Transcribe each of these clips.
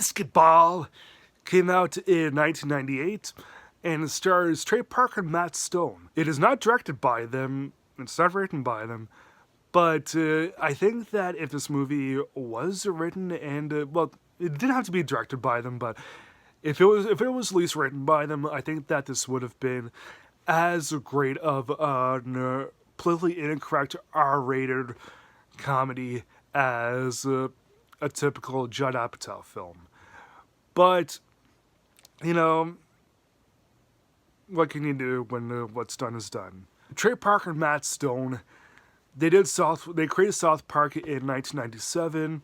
BASEketball came out in 1998 and it stars Trey Parker and Matt Stone. It is not directed by them, it's not written by them, but I think that if this movie was written and, well, it didn't have to be directed by them, but if it was at least written by them, I think that this would have been as great of a politically incorrect R-rated comedy as a typical Judd Apatow film. But, you know, what can you do when what's done is done? Trey Parker and Matt Stone, they created South Park in 1997,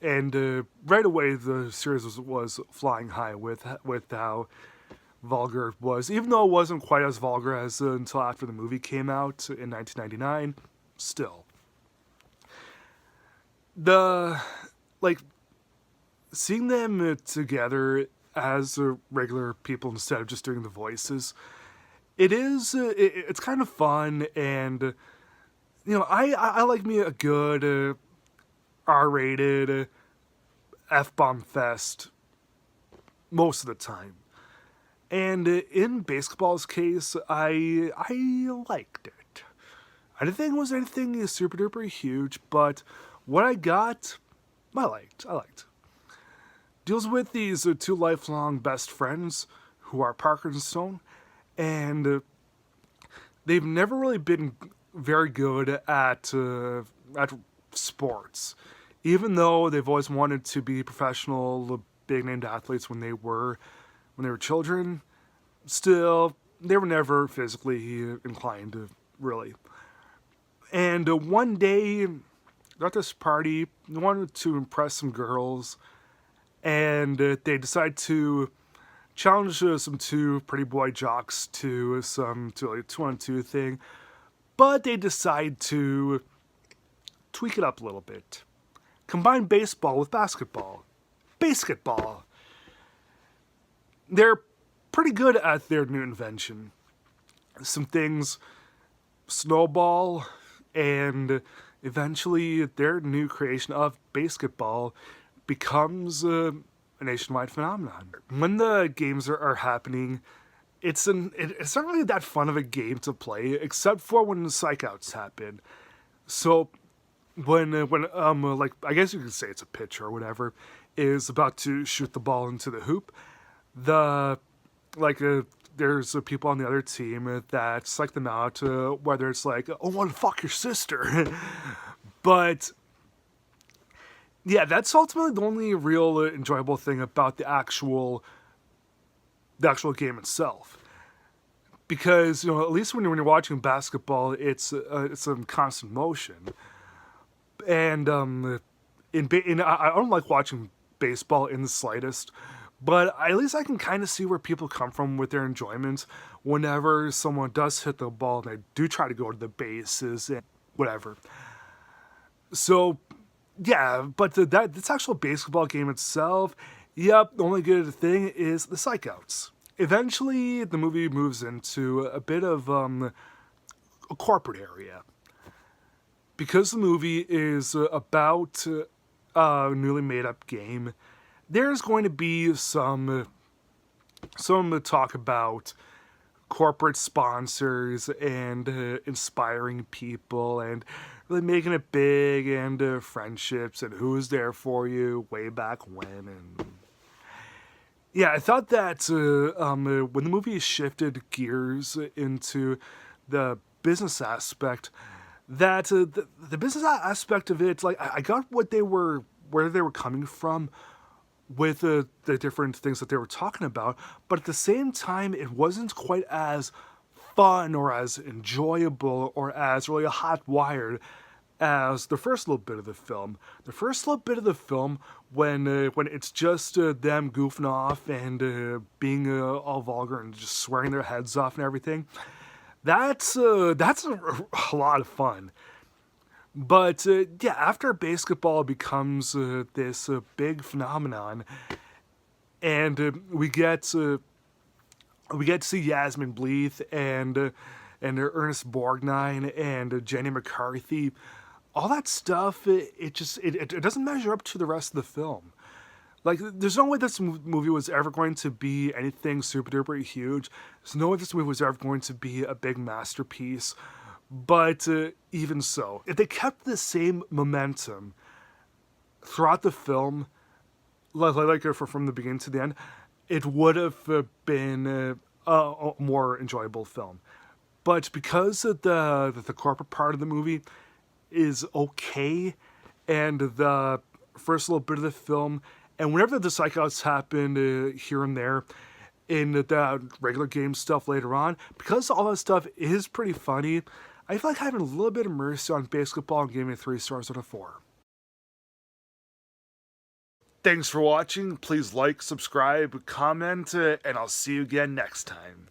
and right away the series was flying high with how vulgar it was, even though it wasn't quite as vulgar as until after the movie came out in 1999. Still, seeing them together as regular people instead of just doing the voices, it's kind of fun, and I like me a good R-rated F-bomb fest most of the time. And in BASEketball's case, I liked it. I didn't think it was anything super duper huge, but what I got, I liked. Deals with these two lifelong best friends who are Parker and Stone, and they've never really been very good at sports, even though they've always wanted to be professional, big-named athletes when they were children. Still, they were never physically inclined, really. And one day, they're at this party, they wanted to impress some girls, and they decide to challenge some two pretty boy jocks to a 2-on-2 thing, but they decide to tweak it up a little bit. Combine baseball with basketball. BASEketball. They're pretty good at their new invention. Some things snowball, and eventually their new creation of BASEketball becomes a nationwide phenomenon. When the games are happening, it's not really that fun of a game to play, except for when the psych-outs happen. So when I guess you could say it's a pitcher or whatever, is about to shoot the ball into the hoop, there's people on the other team that psych them out, whether it's like, oh, I want to fuck your sister. But yeah, that's ultimately the only real enjoyable thing about the actual game itself. Because, at least when you're watching basketball, it's in constant motion. And I don't like watching baseball in the slightest, but at least I can kind of see where people come from with their enjoyment whenever someone does hit the ball and they do try to go to the bases and whatever. So, yeah, but this actual basketball game itself, yep, the only good thing is the psych-outs. Eventually, the movie moves into a bit of a corporate area. Because the movie is about a newly made-up game, there's going to be some talk about corporate sponsors and inspiring people and really making it big, and friendships and who's there for you way back when. And yeah, I thought that when the movie shifted gears into the business aspect, that the business aspect of it, like, I got where they were coming from with the different things that they were talking about, but at the same time, it wasn't quite as fun or as enjoyable or as really hot-wired as the first little bit of the film. The first little bit of the film, when it's just them goofing off and being all vulgar and just swearing their heads off and everything, that's a lot of fun. But yeah, after BASEketball becomes this big phenomenon, and we get to see Yasmin Bleeth and Ernest Borgnine and Jenny McCarthy. All that stuff, it doesn't measure up to the rest of the film. Like, there's no way this movie was ever going to be anything super duper huge. There's no way this movie was ever going to be a big masterpiece. But even so, if they kept the same momentum throughout the film, from the beginning to the end, it would have been a more enjoyable film. But because of the corporate part of the movie is okay, and the first little bit of the film, and whenever the psychouts happen here and there in the regular game stuff later on, because all that stuff is pretty funny, I feel like having a little bit of mercy on BASEketball and giving it 3 stars out of 4. Thanks for watching. Please like, subscribe, comment, and I'll see you again next time.